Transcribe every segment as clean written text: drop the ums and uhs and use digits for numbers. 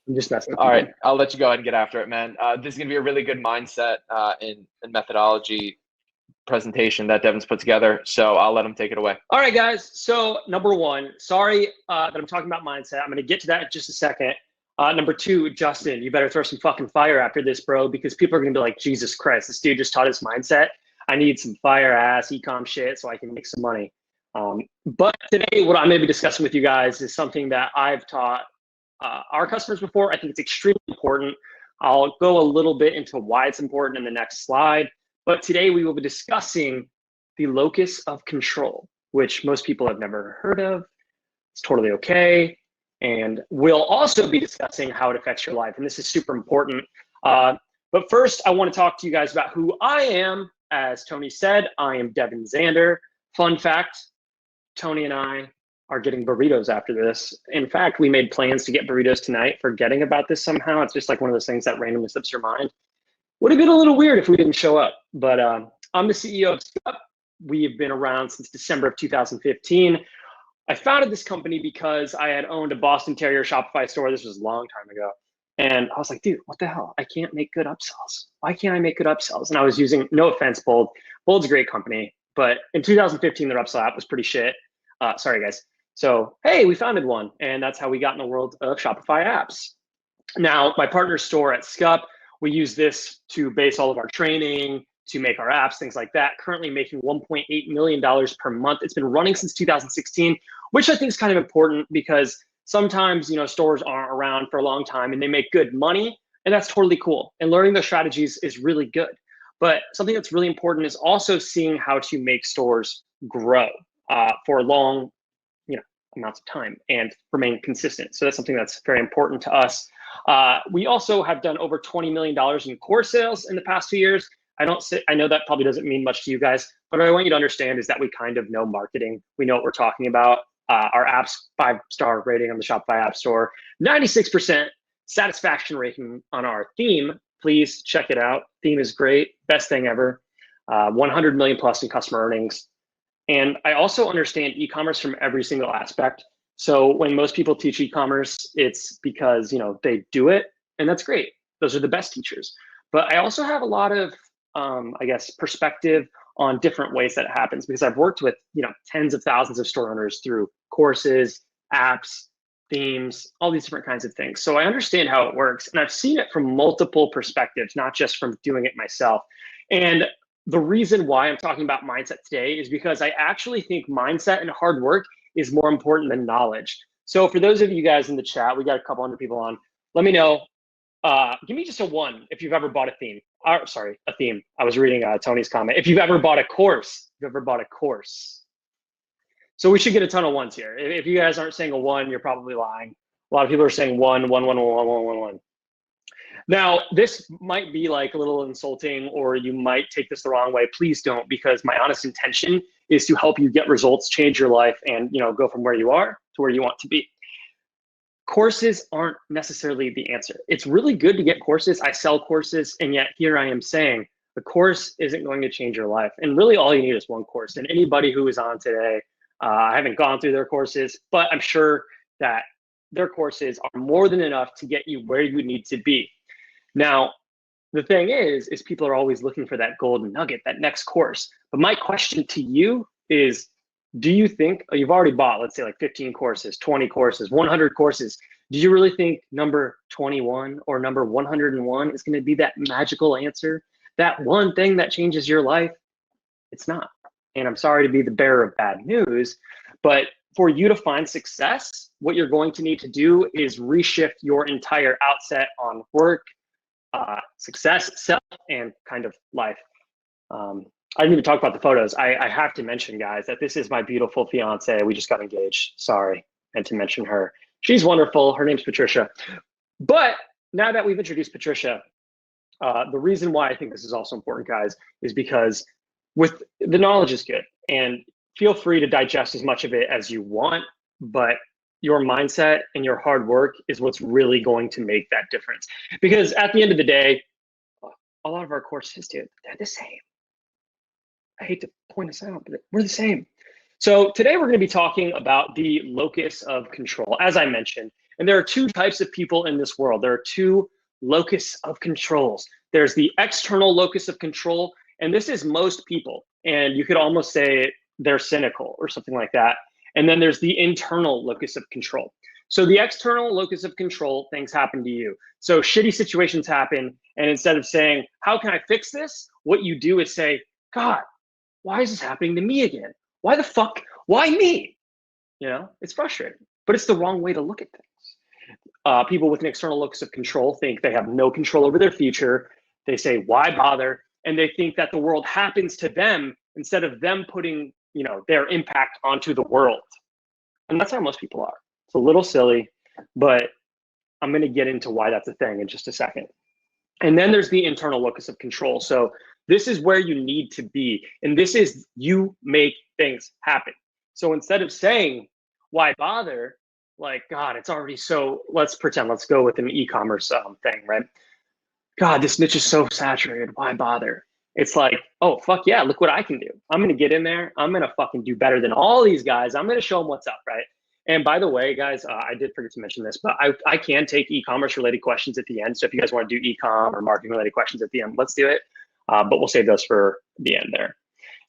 I'm just messing with All you, right, man. I'll let you go ahead and get after it, man. This is gonna be a really good mindset and methodology presentation that Devin's put together. So I'll let him take it away. All right, guys. So number one, sorry that I'm talking about mindset. I'm going to get to that in just a second. Number two, Justin, you better throw some fucking fire after this, bro, because people are going to be like, Jesus Christ, this dude just taught us mindset. I need some fire ass ecom shit so I can make some money. But today, what I'm going to be discussing with you guys is something that I've taught our customers before. I think it's extremely important. I'll go a little bit into why it's important in the next slide. But today we will be discussing the locus of control, which most people have never heard of. It's totally okay. And we'll also be discussing how it affects your life. And this is super important. But first, I want to talk to you guys about who I am. As Tony said, I am Devin Xander. Fun fact, Tony and I are getting burritos after this. In fact, we made plans to get burritos tonight, forgetting about this somehow. It's just like one of those things that randomly slips your mind. Would have been a little weird if we didn't show up. But I'm the CEO of Scup. We've been around since December of 2015. I founded this company because I had owned a Boston Terrier Shopify store. This was a long time ago. And I was like, dude, what the hell? I can't make good upsells. Why can't I make good upsells? And I was using, no offense, Bold. Bold's a great company. But in 2015, their upsell app was pretty shit. Sorry, guys. So, hey, we founded one. And that's how we got in the world of Shopify apps. Now, my partner's store at Scup, we use this to base all of our training, to make our apps, things like that. Currently making $1.8 million per month. It's been running since 2016, which I think is kind of important because sometimes, you know, stores aren't around for a long time and they make good money, and that's totally cool. And learning those strategies is really good. But something that's really important is also seeing how to make stores grow for long, you know, amounts of time and remain consistent. So that's something that's very important to us. We also have done over $20 million in course sales in the past 2 years. I know that probably doesn't mean much to you guys, but what I want you to understand is that we kind of know marketing. We know what we're talking about. Our apps, 5-star rating on the Shopify App Store, 96% satisfaction rating on our theme. Please check it out. Theme is great, best thing ever. 100 million plus in customer earnings. And I also understand e-commerce from every single aspect. So when most people teach e-commerce, it's because, you know, they do it, and that's great. Those are the best teachers. But I also have a lot of I guess, perspective on different ways that it happens, because I've worked with, you know, tens of thousands of store owners through courses, apps, themes, all these different kinds of things. So I understand how it works, and I've seen it from multiple perspectives, not just from doing it myself. And the reason why I'm talking about mindset today is because I actually think mindset and hard work is more important than knowledge. So for those of you guys in the chat, we got a couple hundred people on. Let me know. Give me just a 1 if you've ever bought a theme. Sorry, a theme. I was reading Tony's comment. If you've ever bought a course, So we should get a ton of 1s here. If you guys aren't saying a 1, you're probably lying. A lot of people are saying 1, 1, 1, 1, 1, 1, 1. Now, this might be like a little insulting, or you might take this the wrong way. Please don't, because my honest intention is to help you get results, change your life, and, you know, go from where you are to where you want to be. Courses aren't necessarily the answer. It's really good to get courses. I sell courses, and yet here I am saying the course isn't going to change your life. And really all you need is one course. And anybody who is on today, I haven't gone through their courses, but I'm sure that their courses are more than enough to get you where you need to be. Now, the thing is people are always looking for that golden nugget, that next course. But my question to you is, do you think, you've already bought, let's say like 15 courses, 20 courses, 100 courses. Do you really think number 21 or number 101 is going to be that magical answer? That one thing that changes your life? It's not. And I'm sorry to be the bearer of bad news, but for you to find success, what you're going to need to do is reshift your entire outset on work, success, self, and kind of life. I didn't even talk about the photos. I have to mention, guys, that this is my beautiful fiance. We just got engaged. Sorry, and to mention her. She's wonderful. Her name's Patricia. But now that we've introduced Patricia, the reason why I think this is also important, guys, is because with the knowledge is good, and feel free to digest as much of it as you want, but your mindset and your hard work is what's really going to make that difference. Because at the end of the day, a lot of our courses, dude, they're the same. I hate to point this out, but we're the same. So today we're going to be talking about the locus of control, as I mentioned. And there are two types of people in this world. There are two locus of controls. There's the external locus of control, and this is most people. And you could almost say they're cynical or something like that. And then there's the internal locus of control. So the external locus of control, things happen to you. So shitty situations happen. And instead of saying, how can I fix this? What you do is say, God, why is this happening to me again? Why the fuck? Why me? You know, it's frustrating, but it's the wrong way to look at things. People with an external locus of control think they have no control over their future. They say, why bother? And they think that the world happens to them instead of them putting, you know, their impact onto the world. And that's how most people are. It's a little silly, but I'm going to get into why that's a thing in just a second. And then there's the internal locus of control. So this is where you need to be. And this is you make things happen. So instead of saying, why bother? Like, God, it's already so, let's pretend, let's go with an e-commerce thing, right? God, this niche is so saturated. Why bother? It's like, oh, fuck yeah, look what I can do. I'm going to get in there. I'm going to fucking do better than all these guys. I'm going to show them what's up, right? And by the way, guys, I did forget to mention this, but I can take e-commerce related questions at the end. So if you guys want to do e-com or marketing related questions at the end, let's do it. But we'll save those for the end there.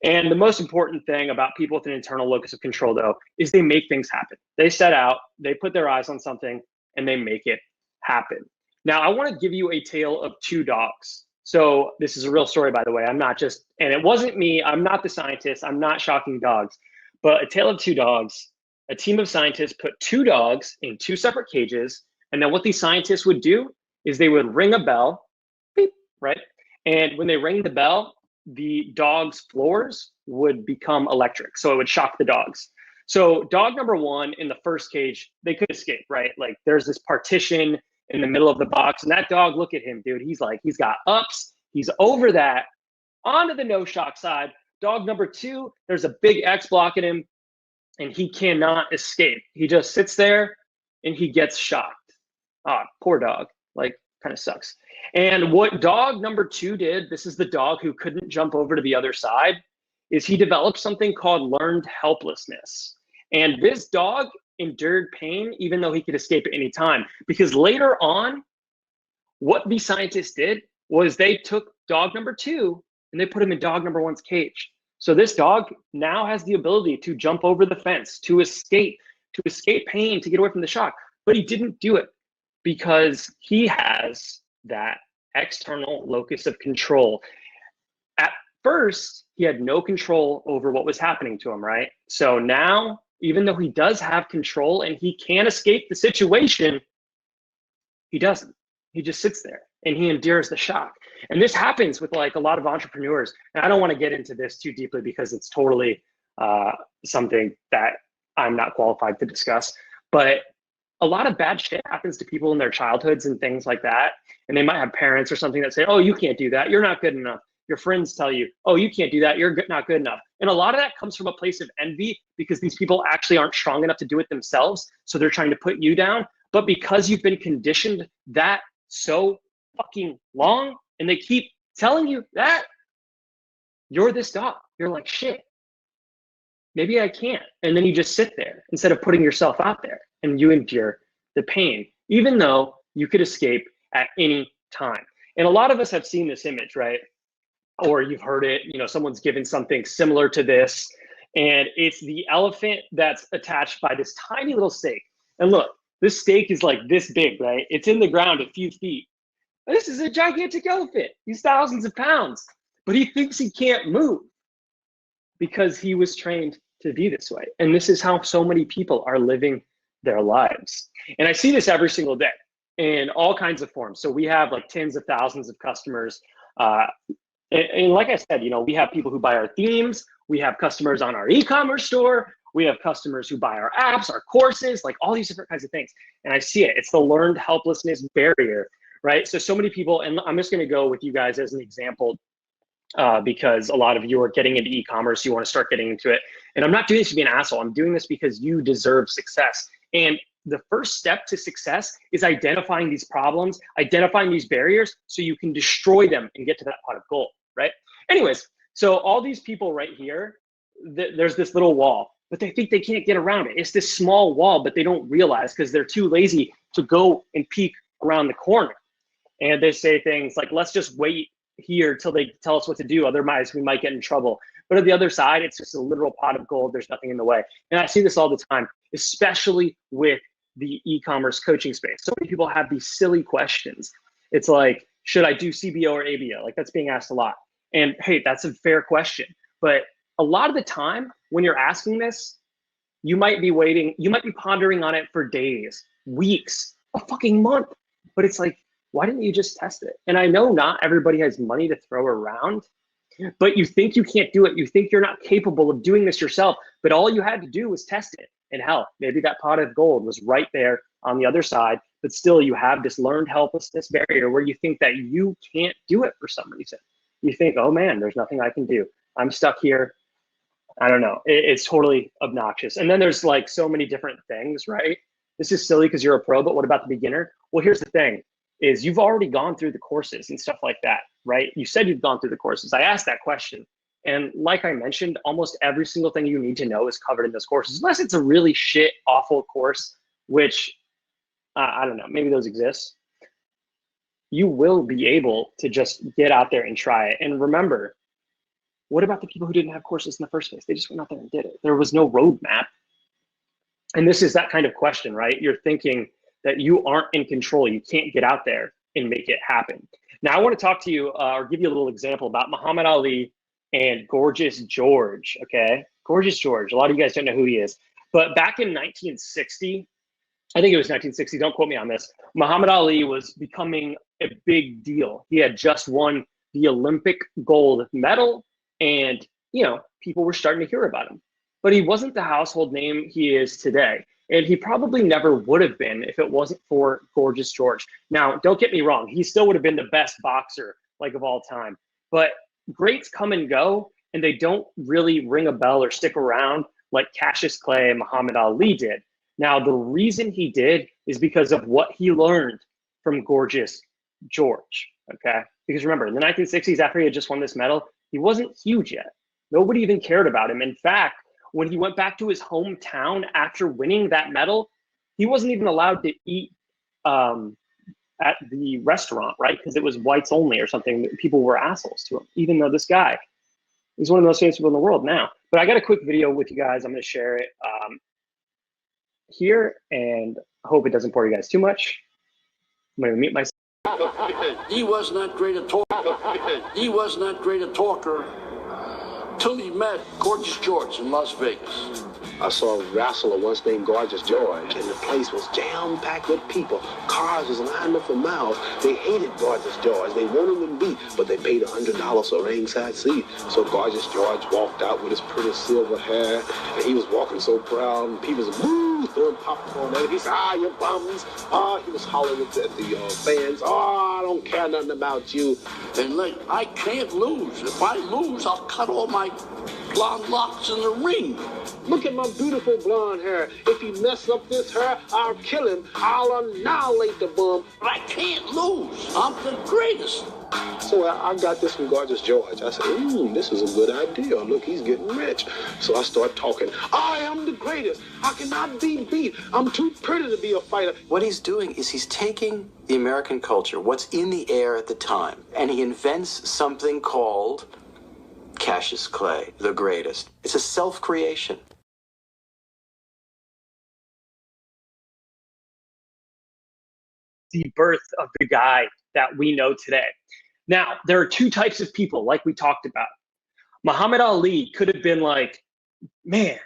And the most important thing about people with an internal locus of control, though, is they make things happen. They set out, they put their eyes on something, and they make it happen. Now, I want to give you a tale of two dogs. So this is a real story, by the way. I'm not just, and it wasn't me. I'm not the scientist. I'm not shocking dogs. But a tale of two dogs. A team of scientists put two dogs in two separate cages. And then what these scientists would do is they would ring a bell, beep, right? And when they rang the bell, the dog's floors would become electric. So it would shock the dogs. So dog number one in the first cage, they could escape, right? Like there's this partition in the middle of the box. And that dog, look at him, dude. He's like, he's got ups. He's over that onto the no shock side. Dog number two, there's a big X blocking him and he cannot escape. He just sits there and he gets shocked. Ah, poor dog. Like, kind of sucks. And what dog number two did, this is the dog who couldn't jump over to the other side, is he developed something called learned helplessness. And this dog endured pain even though he could escape at any time. Because later on, what the scientists did was they took dog number two and they put him in dog number one's cage. So this dog now has the ability to jump over the fence, to escape pain, to get away from the shock. But he didn't do it because he has that external locus of control. At first, he had no control over what was happening to him, right? So now, even though he does have control and he can escape the situation, he doesn't. He just sits there and he endures the shock. And this happens with like a lot of entrepreneurs. And I don't want to get into this too deeply because it's totally something that I'm not qualified to discuss. But a lot of bad shit happens to people in their childhoods and things like that. And they might have parents or something that say, oh, you can't do that. You're not good enough. Your friends tell you, oh, you can't do that. You're not good enough. And a lot of that comes from a place of envy because these people actually aren't strong enough to do it themselves. So they're trying to put you down. But because you've been conditioned that so fucking long and they keep telling you that, you're this dog. You're like, shit, maybe I can't. And then you just sit there instead of putting yourself out there and you endure the pain, even though you could escape at any time. And a lot of us have seen this image, right? Or you've heard it, you know, someone's given something similar to this, and it's the elephant that's attached by this tiny little stake. And look, this stake is like this big, right? It's in the ground a few feet. This is a gigantic elephant. He's thousands of pounds, but he thinks he can't move because he was trained to be this way. And this is how so many people are living their lives. And I see this every single day in all kinds of forms. So we have like tens of thousands of customers. And like I said, you know, we have people who buy our themes. We have customers on our e-commerce store. We have customers who buy our apps, our courses, like all these different kinds of things. And I see it. It's the learned helplessness barrier, right? So many people, and I'm just going to go with you guys as an example because a lot of you are getting into e-commerce. You want to start getting into it. And I'm not doing this to be an asshole. I'm doing this because you deserve success. And the first step to success is identifying these problems, identifying these barriers so you can destroy them and get to that pot of gold, right? Anyways, so all these people right here, there's this little wall. but they think they can't get around it. It's this small wall, but they don't realize because they're too lazy to go and peek around the corner. And they say things like, let's just wait here till they tell us what to do. Otherwise, we might get in trouble. But on the other side, it's just a literal pot of gold. There's nothing in the way. And I see this all the time, especially with the e-commerce coaching space. So many people have these silly questions. It's like, should I do CBO or ABO? Like that's being asked a lot. And hey, that's a fair question. But a lot of the time when you're asking this, you might be waiting, you might be pondering on it for days, weeks, a fucking month. But it's like, why didn't you just test it? And I know not everybody has money to throw around, but you think you can't do it. You think you're not capable of doing this yourself, but all you had to do was test it. And hell, maybe that pot of gold was right there on the other side, but still you have this learned helplessness barrier where you think that you can't do it for some reason. You think, oh man, there's nothing I can do. I'm stuck here. I don't know. It's totally obnoxious. And then there's like so many different things, right? This is silly because you're a pro, but what about the beginner? Well, here's the thing is you've already gone through the courses and stuff like that, right? You said you've gone through the courses. I asked that question. And like I mentioned, almost every single thing you need to know is covered in those courses, unless it's a really shit, awful course, which I don't know, maybe those exist. You will be able to just get out there and try it. And remember, what about the people who didn't have courses in the first place? They just went out there and did it. There was no roadmap. And this is that kind of question, right? You're thinking that you aren't in control. You can't get out there and make it happen. Now I want to talk to you or give you a little example about Muhammad Ali and Gorgeous George, okay? Gorgeous George, a lot of you guys don't know who he is. But back in 1960, I think it was 1960, don't quote me on this, Muhammad Ali was becoming a big deal. He had just won the Olympic gold medal and, you know, people were starting to hear about him. But he wasn't the household name he is today. And he probably never would have been if it wasn't for Gorgeous George. Now, don't get me wrong. He still would have been the best boxer, like, of all time. But greats come and go, and they don't really ring a bell or stick around like Cassius Clay and Muhammad Ali did. Now, the reason he did is because of what he learned from Gorgeous George, okay? Because remember, in the 1960s, after he had just won this medal, he wasn't huge yet. Nobody even cared about him. In fact, when he went back to his hometown after winning that medal, he wasn't even allowed to eat at the restaurant, right? Because it was whites only or something. People were assholes to him, even though this guy, he's one of the most famous people in the world now. But I got a quick video with you guys. I'm going to share it here, and I hope it doesn't bore you guys too much. I'm going to mute myself. He was not great at talker. He was not great at talker till he met Gorgeous George in Las Vegas. I saw a wrestler once named Gorgeous George, and the place was jam-packed with people. Cars was lined up for miles. They hated Gorgeous George. They wanted him to beat, but they paid $100 for a ringside seat. So Gorgeous George walked out with his pretty silver hair, and he was walking so proud, and people was woo, throwing popcorn at him. He said, "Ah, you bums." Ah, he was hollering at the fans. "Ah, I don't care nothing about you." And like, I can't lose. If I lose, I'll cut all my blonde locks in the ring. Look at my beautiful blonde hair. If he mess up this hair, I'll kill him. I'll annihilate the bum. But I can't lose. I'm the greatest. So I got this from Gorgeous George. I said, this is a good idea. Look, he's getting rich. So I start talking. I am the greatest. I cannot be beat. I'm too pretty to be a fighter. What he's doing is he's taking the American culture, what's in the air at the time, and he invents something called Cassius Clay, the greatest. It's a self-creation. The birth of the guy that we know today. Now, there are two types of people, like we talked about. Muhammad Ali could have been like, man,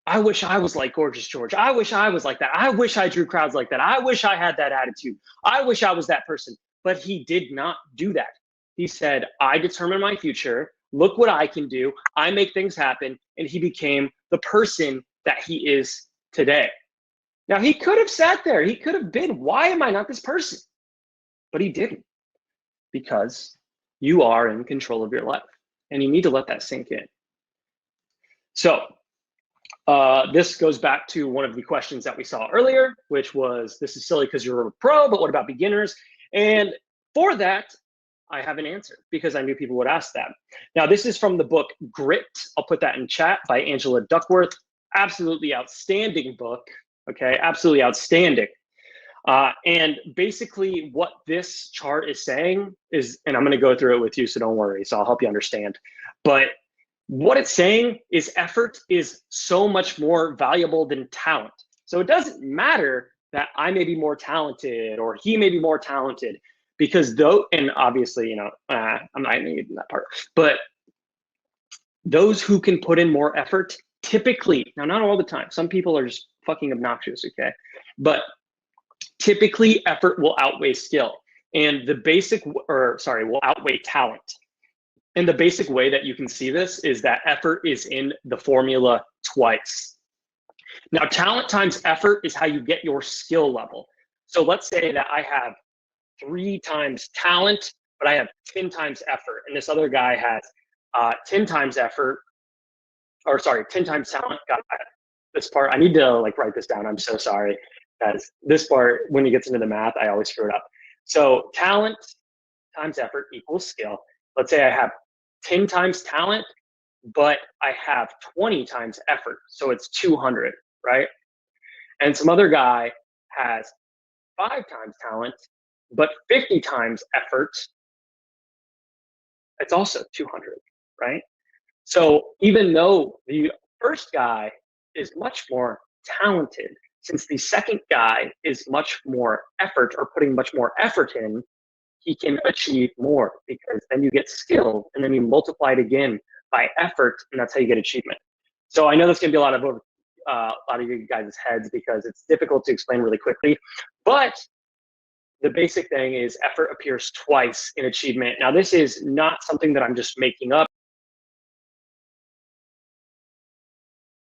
I wish I was like Gorgeous George. I wish I was like that. I wish I drew crowds like that. I wish I had that attitude. I wish I was that person. But he did not do that. He said, I determine my future. Look what I can do. I make things happen. And he became the person that he is today. Now, he could have sat there. He could have been, why am I not this person? But he didn't, because you are in control of your life, and you need to let that sink in. So this goes back to one of the questions that we saw earlier, which was, this is silly because you're a pro, but what about beginners? And for that, I have an answer, because I knew people would ask that. Now, this is from the book Grit. I'll put that in chat, by Angela Duckworth. absolutely outstanding book. Okay, absolutely outstanding. And basically what this chart is saying is, and I'm going to go through it with you, so don't worry. So I'll help you understand. But what it's saying is effort is so much more valuable than talent. So it doesn't matter that I may be more talented or he may be more talented, because though, and obviously, you know, I'm not even in that part, but those who can put in more effort typically, now not all the time, some people are just fucking obnoxious, okay? But typically effort will outweigh skill, and the basic, or sorry, will outweigh talent. And the basic way that you can see this is that effort is in the formula twice. Now, talent times effort is how you get your skill level. So let's say that I have 3 times talent, but I have 10 times effort. And this other guy has 10 times effort, or sorry, 10 times talent. God, this part, I need to like write this down. I'm so sorry. Guys, this part, when it gets into the math, I always screw it up. So talent times effort equals skill. Let's say I have 10 times talent, but I have 20 times effort. So it's 200, right? And some other guy has 5 times talent, but 50 times effort. It's also 200, right? So even though the first guy is much more talented, since the second guy is much more effort, or putting much more effort in, he can achieve more, because then you get skill and then you multiply it again by effort, and that's how you get achievement. So I know this can be a lot of you guys' heads because it's difficult to explain really quickly, but the basic thing is effort appears twice in achievement. Now, this is not something that I'm just making up.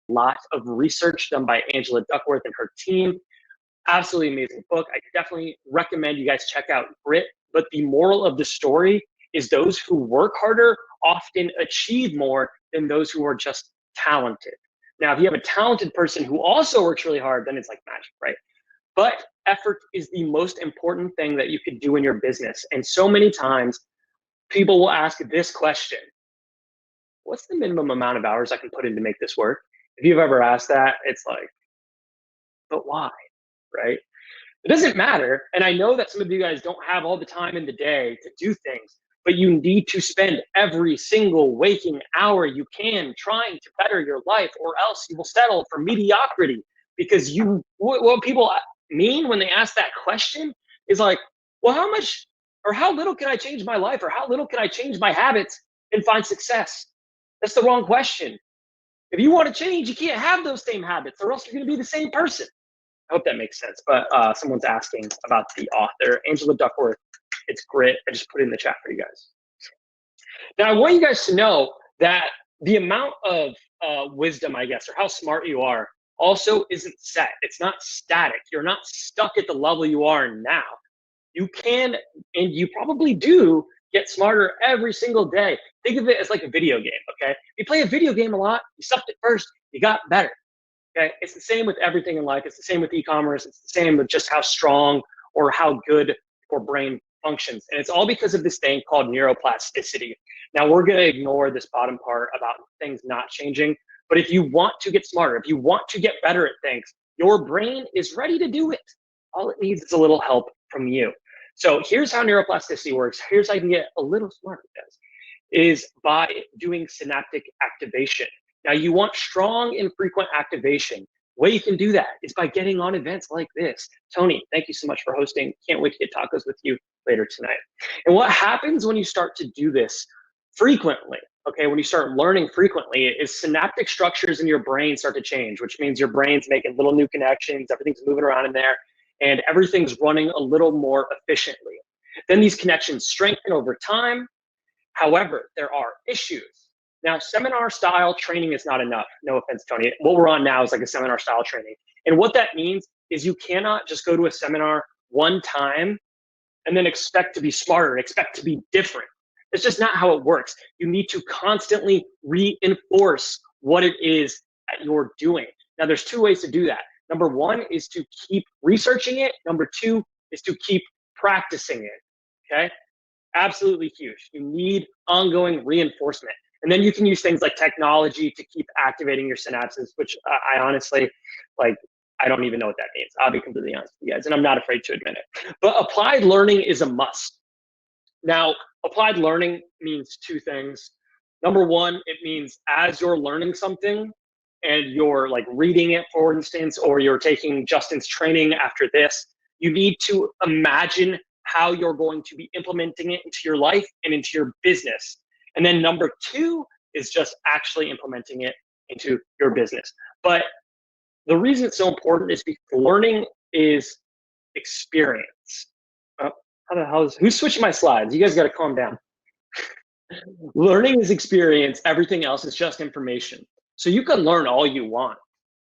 Lot of research done by Angela Duckworth and her team. Absolutely amazing book. I definitely recommend you guys check out Grit. But the moral of the story is those who work harder often achieve more than those who are just talented. Now, if you have a talented person who also works really hard, then it's like magic, right? But effort is the most important thing that you could do in your business. And so many times people will ask this question: what's the minimum amount of hours I can put in to make this work? If you've ever asked that, it's like, but why, right? It doesn't matter. And I know that some of you guys don't have all the time in the day to do things, but you need to spend every single waking hour you can trying to better your life, or else you will settle for mediocrity. Because what people mean when they ask that question is like, well, how much or how little can I change my life, or how little can I change my habits and find success? That's the wrong question. If you want to change, you can't have those same habits, or else you're going to be the same person. I hope that makes sense. But someone's asking about the author, Angela Duckworth. It's Grit. I just put it in the chat for you guys. Now, I want you guys to know that the amount of wisdom, I guess, or how smart you are also isn't set. It's not static. You're not stuck at the level you are now. You can, and you probably do, get smarter every single day. Think of it as like a video game, okay? You play a video game a lot, you sucked at first, you got better, okay? It's the same with everything in life. It's the same with e-commerce. It's the same with just how strong or how good your brain functions. And it's all because of this thing called neuroplasticity. Now, we're gonna ignore this bottom part about things not changing, but if you want to get smarter, if you want to get better at things, your brain is ready to do it. All it needs is a little help from you. So here's how neuroplasticity works. Here's how you can get a little smarter, guys, is by doing synaptic activation. Now, you want strong and frequent activation. The way you can do that is by getting on events like this. Tony, thank you so much for hosting. Can't wait to get tacos with you later tonight. And what happens when you start to do this frequently, okay, when you start learning frequently, is synaptic structures in your brain start to change, which means your brain's making little new connections, everything's moving around in there, and everything's running a little more efficiently. Then these connections strengthen over time. However, there are issues. Now, seminar style training is not enough. No offense, Tony. What we're on now is like a seminar style training. And what that means is you cannot just go to a seminar one time and then expect to be smarter, expect to be different. It's just not how it works. You need to constantly reinforce what it is that you're doing. Now, there's 2 ways to do that. Number 1 is to keep researching it. Number 2 is to keep practicing it, okay? Absolutely huge. You need ongoing reinforcement. And then you can use things like technology to keep activating your synapses, which I honestly, like, I don't even know what that means. I'll be completely honest with you guys, and I'm not afraid to admit it. But applied learning is a must. Now, applied learning means two things. Number one, it means as you're learning something and you're like reading it, for instance, or you're taking Justin's training after this, you need to imagine how you're going to be implementing it into your life and into your business. And then number two is just actually implementing it into your business. But the reason it's so important is because learning is experience. How the hell is, who's switching my slides? You guys got to calm down. Learning is experience. Everything else is just information. So you can learn all you want,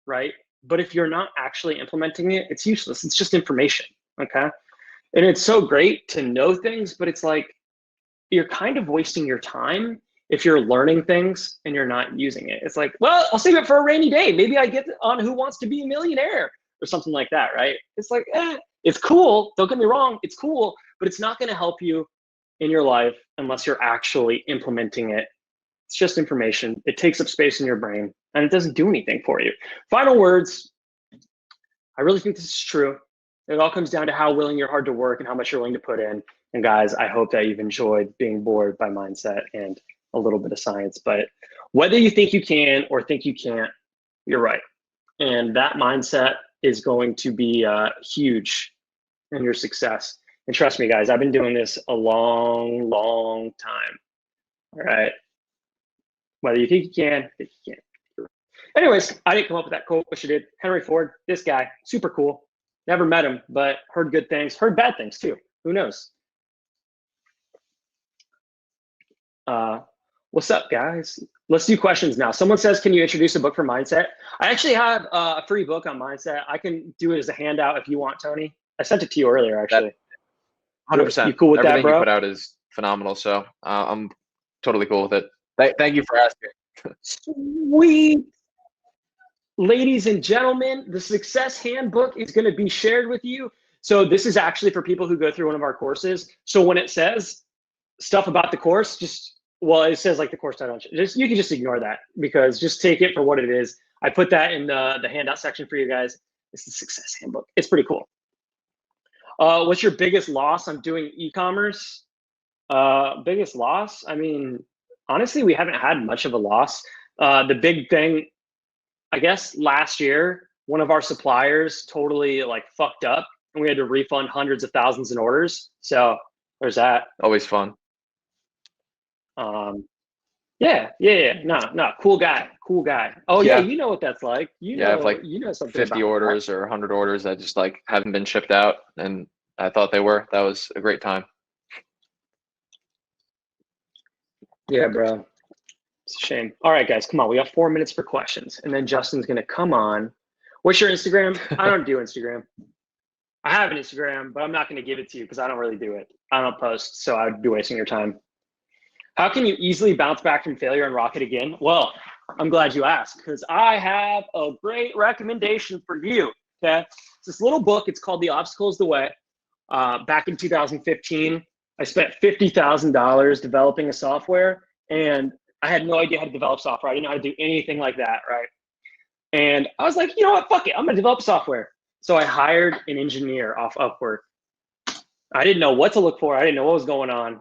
right? But if you're not actually implementing it, it's useless. It's just information, okay? And it's so great to know things, but it's like you're kind of wasting your time if you're learning things and you're not using it. It's like, well, I'll save it for a rainy day. Maybe I get on Who Wants to Be a Millionaire or something like that, right? It's like, it's cool. Don't get me wrong. It's cool, but it's not going to help you in your life unless you're actually implementing it. It's just information. It takes up space in your brain and it doesn't do anything for you. Final words. I really think this is true. It all comes down to how willing you're hard to work and how much you're willing to put in. And guys, I hope that you've enjoyed being bored by mindset and a little bit of science. But whether you think you can or think you can't, you're right. And that mindset is going to be huge in your success. And trust me, guys, I've been doing this a long, long time. All right. Whether you think you can, think you can't. Anyways, I didn't come up with that quote, but you did. Henry Ford, this guy, super cool. Never met him, but heard good things, heard bad things too. Who knows? What's up, guys? Let's do questions now. Someone says, can you introduce a book for mindset? I actually have a free book on mindset. I can do it as a handout if you want, Tony. I sent it to you earlier, actually. 100%. You cool with Everything that, bro? you put out is phenomenal, so I'm totally cool with it. Thank you for asking. Sweet. Ladies and gentlemen, the Success Handbook is going to be shared with you. So this is actually for people who go through one of our courses. So when it says stuff about the course, it says like the course title. You can just ignore that because just take it for what it is. I put that in the handout section for you guys. It's the Success Handbook. It's pretty cool. What's your biggest loss on doing e-commerce? Biggest loss? I mean, honestly, we haven't had much of a loss. The big thing, I guess last year, one of our suppliers totally like fucked up and we had to refund hundreds of thousands in orders. So there's that. Always fun. Yeah. No, cool guy. Oh yeah, you know what that's like. I have like you know something 50 about orders that. or 100 orders that just like haven't been shipped out, and I thought they were. That was a great time. Yeah, bro. It's a shame. All right, guys, come on. We got 4 minutes for questions, and then Justin's gonna come on. What's your Instagram? I don't do Instagram. I have an Instagram, but I'm not gonna give it to you because I don't really do it. I don't post, so I'd be wasting your time. How can you easily bounce back from failure and rock it again? Well, I'm glad you asked because I have a great recommendation for you, okay? It's this little book. It's called The Obstacle Is the Way. Back in 2015, I spent $50,000 developing a software, and I had no idea how to develop software. I didn't know how to do anything like that, right? And I was like, you know what, fuck it. I'm going to develop software. So I hired an engineer off Upwork. I didn't know what to look for. I didn't know what was going on.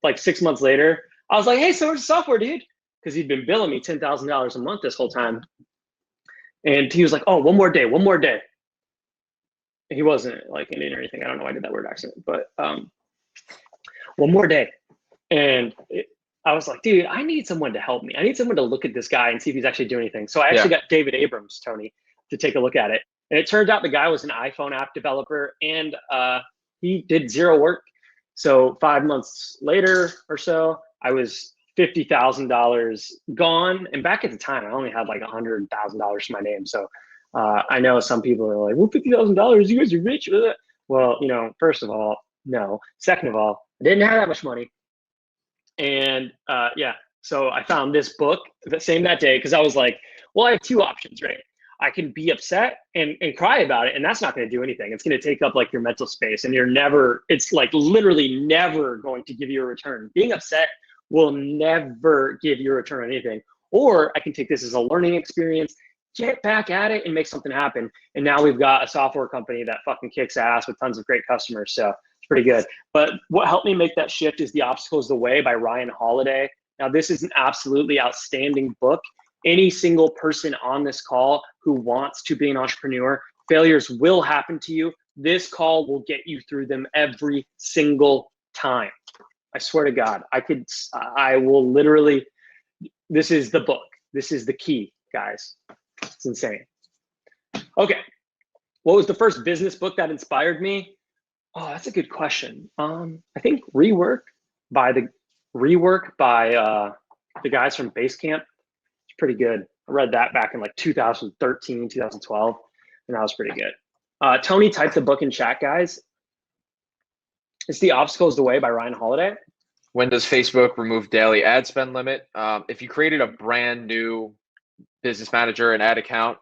Like 6 months later, I was like, hey, so where's the software, dude? Because he'd been billing me $10,000 a month this whole time. And he was like, oh, one more day. And he wasn't like Indian or anything. I don't know why I did that word accent, but one more day. And I was like, dude, I need someone to help me. I need someone to look at this guy and see if he's actually doing anything. So I actually got David Abrams, Tony, to take a look at it. And it turned out the guy was an iPhone app developer, and he did zero work. So 5 months later or so, I was $50,000 gone. And back at the time, I only had like $100,000 to my name. So I know some people are like, well, $50,000, you guys are rich. Well, you know, first of all, no. Second of all, I didn't have that much money. And so I found this book that day because I was like, well, I have two options, right? I can be upset and cry about it, and that's not going to do anything. It's going to take up like your mental space, and it's like literally never going to give you a return. Being upset will never give you a return on anything. Or I can take this as a learning experience, get back at it and make something happen. And now we've got a software company that fucking kicks ass with tons of great customers. So it's pretty good. But what helped me make that shift is The Obstacle is the Way by Ryan Holiday. Now, this is an absolutely outstanding book. Any single person on this call who wants to be an entrepreneur, failures will happen to you. This call will get you through them every single time. I swear to God, I will literally, this is the book. This is the key, guys. It's insane. Okay. What was the first business book that inspired me? Oh, that's a good question. I think Rework by the guys from Basecamp. It's pretty good. I read that back in like 2013, 2012, and that was pretty good. Tony typed the book in chat, guys. It's The Obstacle is the Way by Ryan Holiday. When does Facebook remove daily ad spend limit? If you created a brand new business manager and ad account,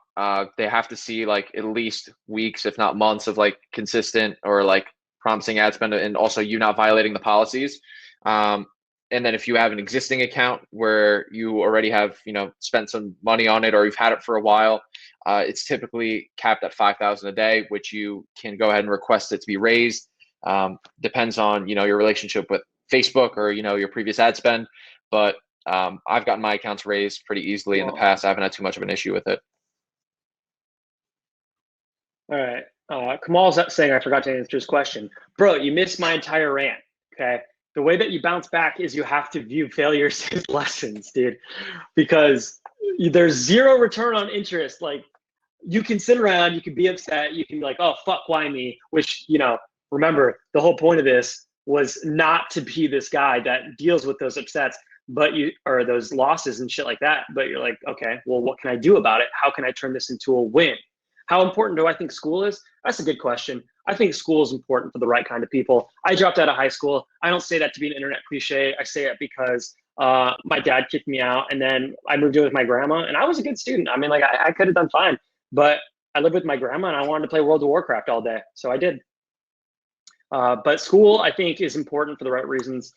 they have to see like at least weeks, if not months, of like consistent or like promising ad spend, and also you not violating the policies. And then if you have an existing account where you already have, spent some money on it, or you've had it for a while, it's typically capped at 5,000 a day, which you can go ahead and request it to be raised. Depends on, your relationship with Facebook or, your previous ad spend. But I've gotten my accounts raised pretty easily in the past. I haven't had too much of an issue with it. All right. Kamal's saying I forgot to answer his question. Bro, you missed my entire rant, okay? The way that you bounce back is you have to view failures as lessons, dude, because there's zero return on interest. Like, you can sit around, you can be upset, you can be like, oh, fuck, why me? Which, remember, the whole point of this was not to be this guy that deals with those upsets, or those losses and shit like that. But you're like, okay, well, what can I do about it? How can I turn this into a win? How important do I think school is? That's a good question. I think school is important for the right kind of people. I dropped out of high school. I don't say that to be an internet cliche. I say it because my dad kicked me out, and then I moved in with my grandma, and I was a good student. I mean, like, I could have done fine, but I lived with my grandma, and I wanted to play World of Warcraft all day, so I did. But school, I think, is important for the right reasons.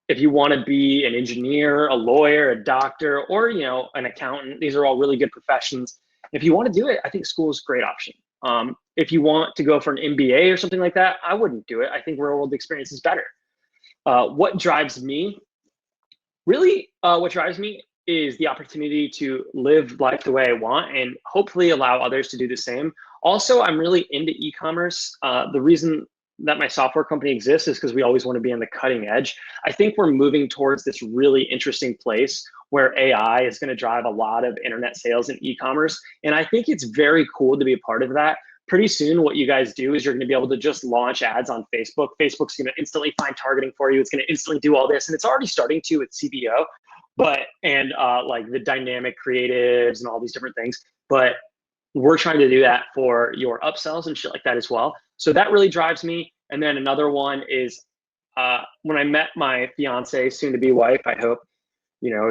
If you want to be an engineer, a lawyer, a doctor, or an accountant, these are all really good professions. If you want to do it, I think school is a great option. If you want to go for an MBA or something like that, I wouldn't do it. I think real world experience is better. What drives me? Really, what drives me is the opportunity to live life the way I want and hopefully allow others to do the same. Also, I'm really into e-commerce. The reason that my software company exists is because we always want to be on the cutting edge. I think we're moving towards this really interesting place where AI is going to drive a lot of internet sales and e-commerce. And I think it's very cool to be a part of that. Pretty soon, what you guys do is you're going to be able to just launch ads on Facebook. Facebook's going to instantly find targeting for you. It's going to instantly do all this. And it's already starting to with CBO, and like the dynamic creatives and all these different things. But we're trying to do that for your upsells and shit like that as well. So that really drives me. And then another one is when I met my fiance, soon to be wife, I hope,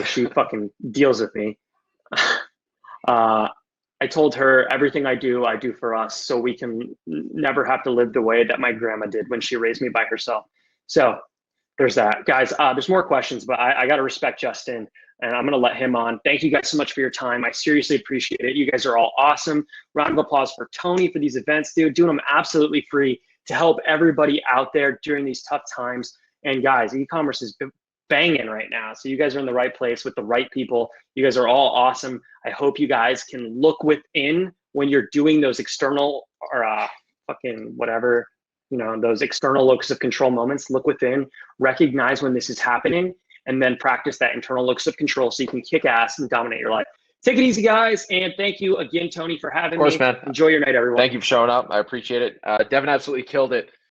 she fucking deals with me. I told her everything I do for us, so we can never have to live the way that my grandma did when she raised me by herself. So there's that. Guys, there's more questions, but I got to respect Justin, and I'm going to let him on. Thank you guys so much for your time. I seriously appreciate it. You guys are all awesome. Round of applause for Tony for these events, dude. Doing them absolutely free to help everybody out there during these tough times. And guys, e-commerce is banging right now. So you guys are in the right place with the right people. You guys are all awesome. I hope you guys can look within when you're doing those external or fucking whatever, those external locus of control moments. Look within, recognize when this is happening, and then practice that internal locus of control so you can kick ass and dominate your life. Take it easy, guys. And thank you again, Tony, for having me. Of course, man. Enjoy your night, everyone. Thank you for showing up. I appreciate it. Devin absolutely killed it.